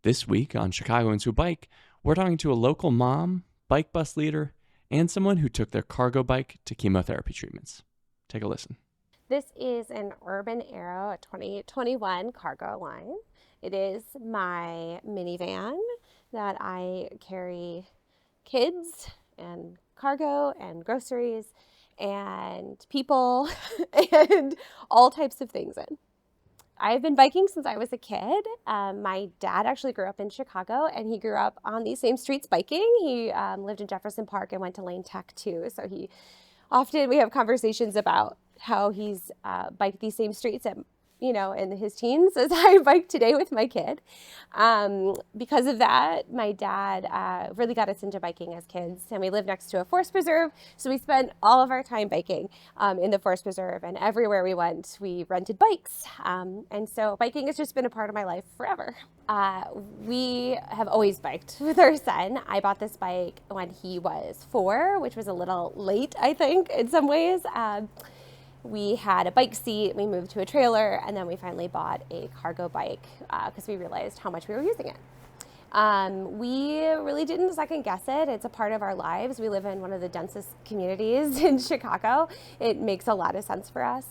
This week on Chicago Into a Bike, we're talking to a local mom, bike bus leader, and someone who took their cargo bike to chemotherapy treatments. Take a listen. This is an Urban Arrow 2021 cargo line. It is my minivan that I carry kids and cargo and groceries and people and all types of things in. I've been biking since I was a kid. My dad actually grew up in Chicago, and he grew up on these same streets biking. He lived in Jefferson Park and went to Lane Tech too. So we have conversations about how he's biked these same streets in his teens as I bike today with my kid. Because of that, my dad really got us into biking as kids, and we lived next to a forest preserve, so we spent all of our time biking in the forest preserve, and everywhere we went, we rented bikes. And so biking has just been a part of my life forever. We have always biked with our son. I bought this bike when he was 4, which was a little late, I think, in some ways. We had a bike seat, we moved to a trailer, and then we finally bought a cargo bike because we realized how much we were using it. We really didn't second guess it. It's a part of our lives. We live in one of the densest communities in Chicago. It makes a lot of sense for us.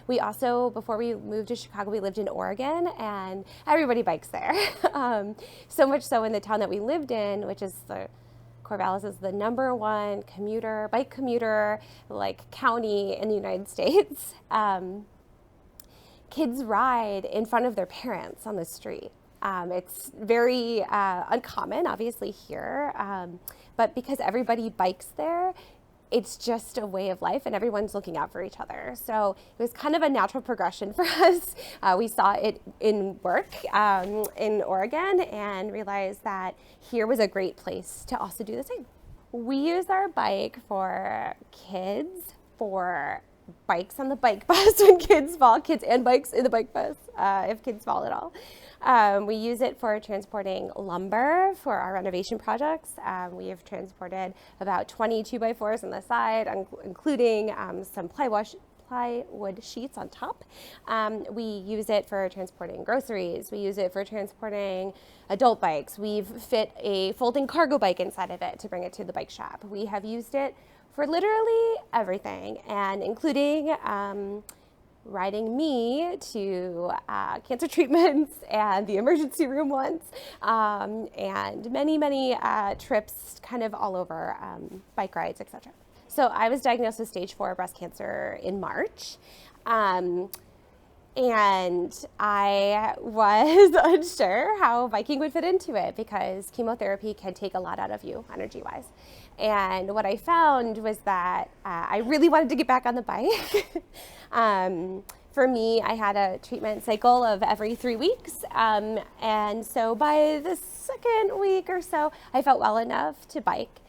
We also, before we moved to Chicago, we lived in Oregon, and everybody bikes there. So much so in the town that we lived in, which is Corvallis is the #1 bike commuter county in the United States. Kids ride in front of their parents on the street. It's very uncommon, obviously, here, but because everybody bikes there, it's just a way of life, and everyone's looking out for each other. So it was kind of a natural progression for us. We saw it in work in Oregon and realized that here was a great place to also do the same. We use our bike for kids, for bikes on the bike bus when kids fall, kids and bikes in the bike bus if kids fall at all. We use it for transporting lumber for our renovation projects. We have transported about 20 2x4s on the side, including some plywood sheets on top. We use it for transporting groceries. We use it for transporting adult bikes. We've fit a folding cargo bike inside of it to bring it to the bike shop. We have used it for literally everything, and including riding me to cancer treatments and the emergency room once, and many trips kind of all over, bike rides, etc. So I was diagnosed with stage 4 breast cancer in March. And I was unsure how biking would fit into it because chemotherapy can take a lot out of you energy-wise. And what I found was that I really wanted to get back on the bike. For me, I had a treatment cycle of every 3 weeks. And so by the second week or so, I felt well enough to bike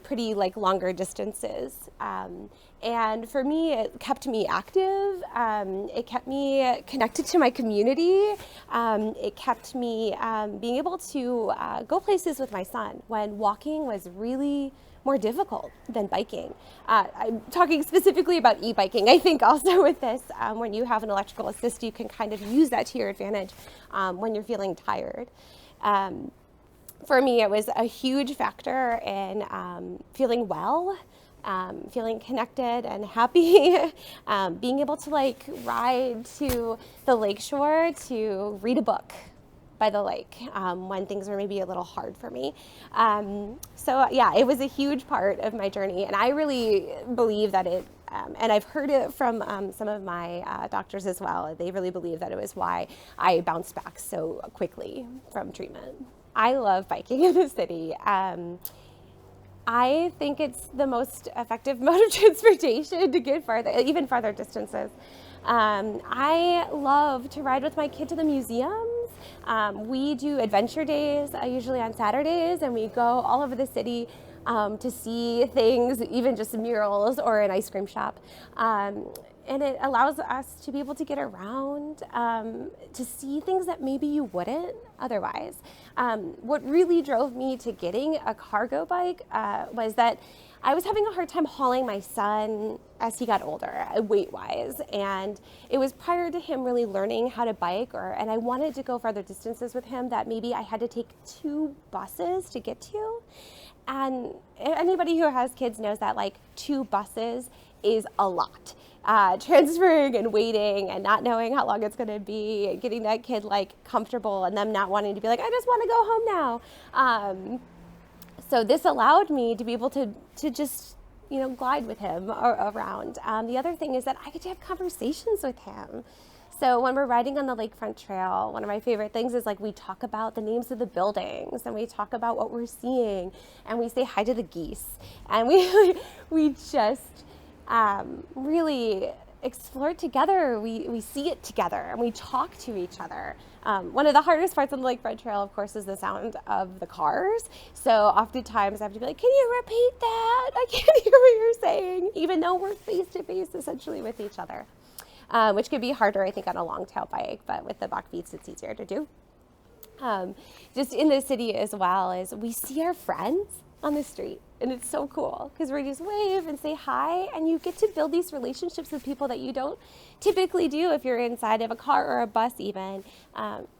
pretty longer distances. And for me, it kept me active. It kept me connected to my community. It kept me being able to go places with my son when walking was really more difficult than biking. I'm talking specifically about e-biking. I think also with this, when you have an electrical assist, you can kind of use that to your advantage when you're feeling tired. For me, it was a huge factor in feeling well, feeling connected and happy, being able to ride to the lakeshore to read a book by the lake when things were maybe a little hard for me. So yeah, it was a huge part of my journey, and I really believe that it, and I've heard it from some of my doctors as well, they really believe that it was why I bounced back so quickly from treatment. I love biking in the city. I think it's the most effective mode of transportation to get farther, even farther distances. I love to ride with my kid to the museums. We do adventure days, usually on Saturdays, and we go all over the city to see things, even just murals or an ice cream shop. and it allows us to be able to get around, to see things that maybe you wouldn't otherwise. What really drove me to getting a cargo bike was that I was having a hard time hauling my son as he got older, weight-wise, and it was prior to him really learning how to bike, and I wanted to go farther distances with him that maybe I had to take 2 buses to get to. And anybody who has kids knows that like 2 buses is a lot. Transferring and waiting and not knowing how long it's going to be, and getting that kid like comfortable, and them not wanting to be like, I just want to go home now. So this allowed me to be able to just, glide with him around. The other thing is that I get to have conversations with him. So when we're riding on the lakefront trail, one of my favorite things is like we talk about the names of the buildings, and we talk about what we're seeing, and we say hi to the geese, and we just really explore it together. We see it together, and we talk to each other. One of the hardest parts on the lakefront trail, of course, is the sound of the cars. So oftentimes I have to be like, can you repeat that? I can't hear what you're saying, even though we're face to face essentially with each other. Which could be harder, I think, on a long tail bike, but with the Bach-Beats, it's easier to do. Just in the city as well, is we see our friends on the street, and it's so cool because we just wave and say hi, and you get to build these relationships with people that you don't typically do if you're inside of a car or a bus even.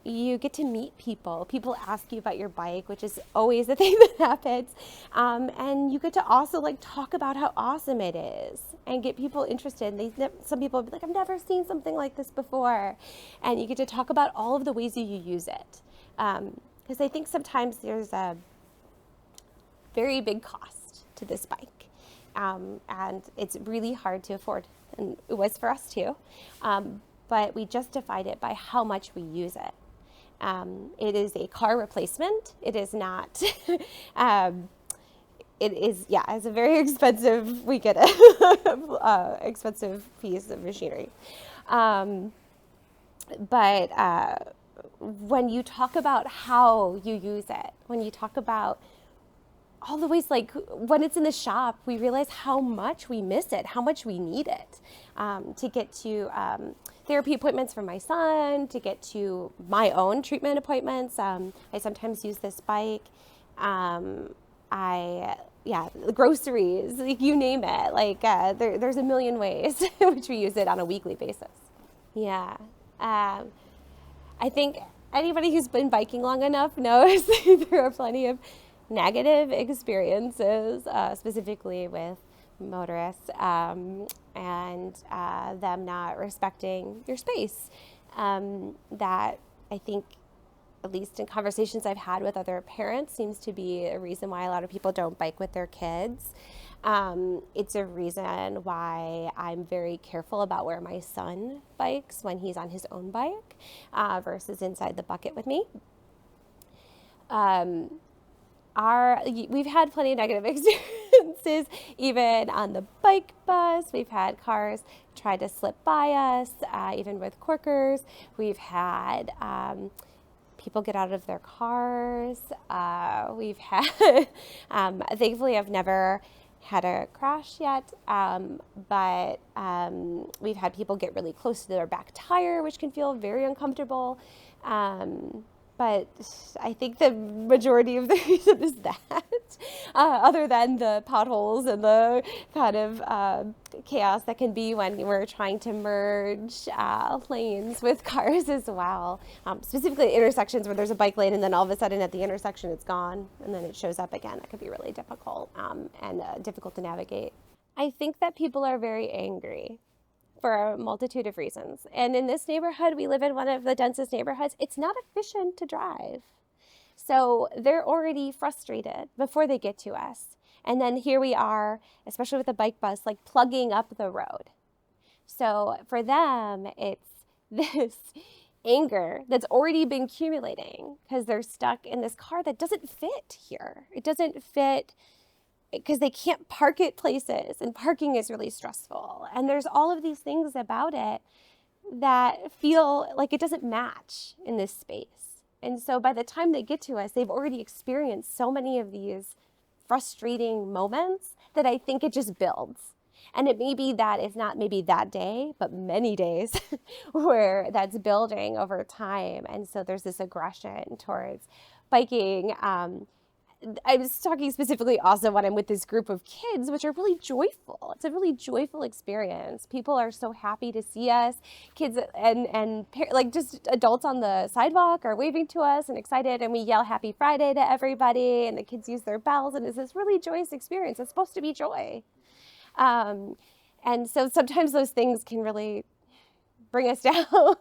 You get to meet people. People ask you about your bike, which is always the thing that happens. And you get to also like talk about how awesome it is and get people interested. Some people will be like, I've never seen something like this before. And you get to talk about all of the ways you use it. Because I think sometimes there's a very big cost to this bike. And it's really hard to afford. And it was for us too. But we justified it by how much we use it. It is a car replacement. It is not, it's a very expensive, we get it, expensive piece of machinery. But when you talk about how you use it, when you talk about all the ways, like when it's in the shop, we realize how much we miss it, how much we need it to get to therapy appointments for my son, to get to my own treatment appointments. I sometimes use this bike. Groceries, like you name it. Like there's a million ways in which we use it on a weekly basis. Yeah. I think anybody who's been biking long enough knows there are plenty of negative experiences, specifically with motorists, and them not respecting your space. That I think, at least in conversations I've had with other parents, seems to be a reason why a lot of people don't bike with their kids. It's a reason why I'm very careful about where my son bikes when he's on his own bike versus inside the bucket with me. We've had plenty of negative experiences, even on the bike bus. We've had cars try to slip by us, even with corkers. We've had people get out of their cars. We've had, thankfully, I've never had a crash yet, but we've had people get really close to their back tire, which can feel very uncomfortable. But I think the majority of the reason is that, other than the potholes and the kind of chaos that can be when we're trying to merge lanes with cars as well. Specifically intersections where there's a bike lane and then all of a sudden at the intersection it's gone and then it shows up again. That could be really difficult and difficult to navigate. I think that people are very angry for a multitude of reasons. And in this neighborhood, we live in one of the densest neighborhoods. It's not efficient to drive. So they're already frustrated before they get to us. And then here we are, especially with the bike bus, like plugging up the road. So for them, it's this anger that's already been accumulating because they're stuck in this car that doesn't fit here. It doesn't fit because they can't park at places, and parking is really stressful. And there's all of these things about it that feel like it doesn't match in this space. And so by the time they get to us, they've already experienced so many of these frustrating moments that I think it just builds. And it may be that it's not maybe that day, but many days where that's building over time. And so there's this aggression towards biking. I was talking specifically also when I'm with this group of kids, which are really joyful. It's a really joyful experience. People are so happy to see us. Kids and like just adults on the sidewalk are waving to us and excited, and we yell Happy Friday to everybody, and the kids use their bells, and it's this really joyous experience. It's supposed to be joy. And so sometimes those things can really bring us down.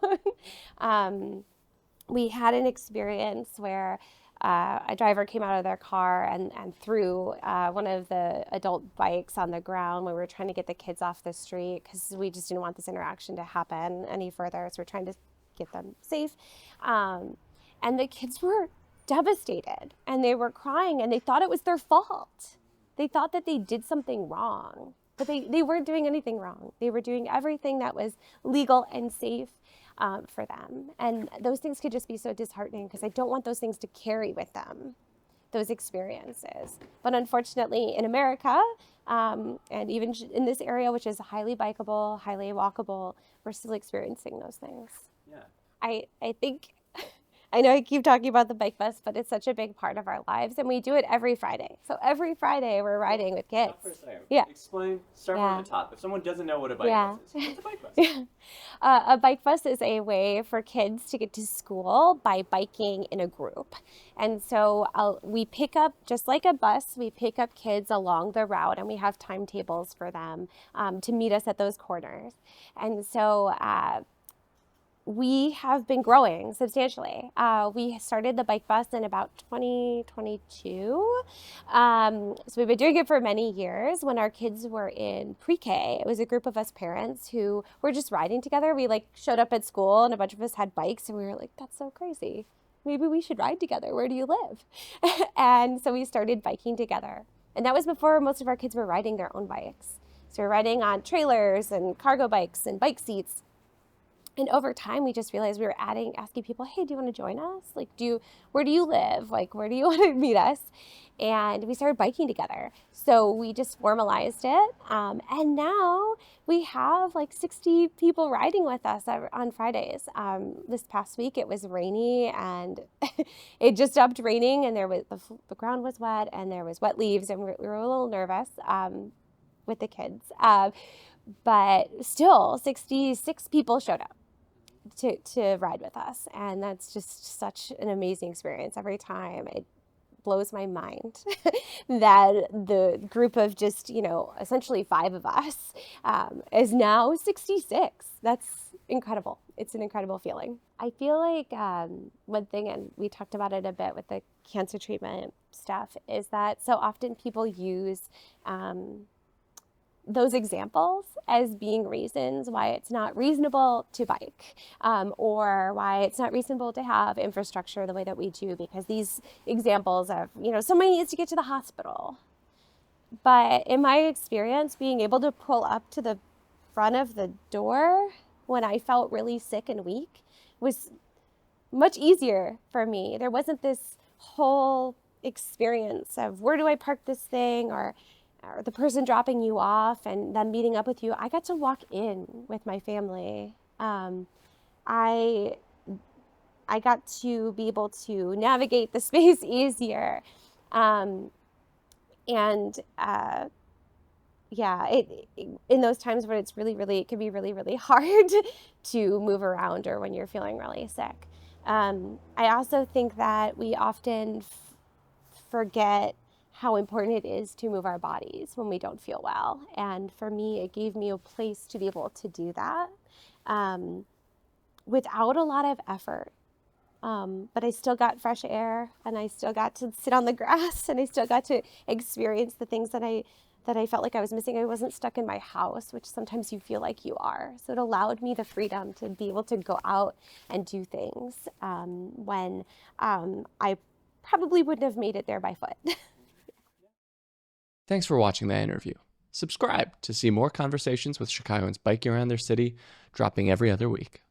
We had an experience where a driver came out of their car and threw one of the adult bikes on the ground when we were trying to get the kids off the street, because we just didn't want this interaction to happen any further. So we're trying to get them safe. And the kids were devastated, and they were crying, and they thought it was their fault. They thought that they did something wrong, but they weren't doing anything wrong. They were doing everything that was legal and safe for them. And those things could just be so disheartening, because I don't want those things to carry with them, those experiences. But unfortunately in America, and even in this area, which is highly bikeable, highly walkable, we're still experiencing those things. Yeah. I think, I know I keep talking about the bike bus, but it's such a big part of our lives, and we do it every Friday. So every Friday we're riding with kids. Stop for a second. Yeah. Explain, start Yeah. from the top. If someone doesn't know what a bike Yeah. bus is, what's a bike bus? Yeah. A bike bus is a way for kids to get to school by biking in a group. And so we pick up, just like a bus, we pick up kids along the route, and we have timetables for them to meet us at those corners. And so we have been growing substantially. We started the bike bus in about 2022. So we've been doing it for many years. When our kids were in pre-K, it was a group of us parents who were just riding together. We like showed up at school, and a bunch of us had bikes, and we were like, that's so crazy. Maybe we should ride together. Where do you live? And so we started biking together. And that was before most of our kids were riding their own bikes. So we're riding on trailers and cargo bikes and bike seats. And over time, we just realized we were asking people, hey, do you want to join us? Like, where do you live? Like, where do you want to meet us? And we started biking together. So we just formalized it. And now we have like 60 people riding with us on Fridays. This past week, it was rainy, and it just stopped raining, and the ground was wet, and there was wet leaves, and we were a little nervous with the kids. But still, 66 people showed up to ride with us, and that's just such an amazing experience every time. It blows my mind that the group of just essentially 5 of us is now 66. That's incredible. It's an incredible feeling. I feel like one thing, and we talked about it a bit with the cancer treatment stuff, is that so often people use those examples as being reasons why it's not reasonable to bike, or why it's not reasonable to have infrastructure the way that we do, because these examples of, somebody needs to get to the hospital. But in my experience, being able to pull up to the front of the door when I felt really sick and weak was much easier for me. There wasn't this whole experience of where do I park this thing, or the person dropping you off and then meeting up with you. I got to walk in with my family. I got to be able to navigate the space easier. In those times when it's really, it can be really, really hard to move around, or when you're feeling really sick. I also think that we often forget how important it is to move our bodies when we don't feel well. And for me, it gave me a place to be able to do that without a lot of effort. But I still got fresh air, and I still got to sit on the grass, and I still got to experience the things that I felt like I was missing. I wasn't stuck in my house, which sometimes you feel like you are. So it allowed me the freedom to be able to go out and do things when I probably wouldn't have made it there by foot. Thanks for watching that interview. Subscribe to see more conversations with Chicagoans biking around their city, dropping every other week.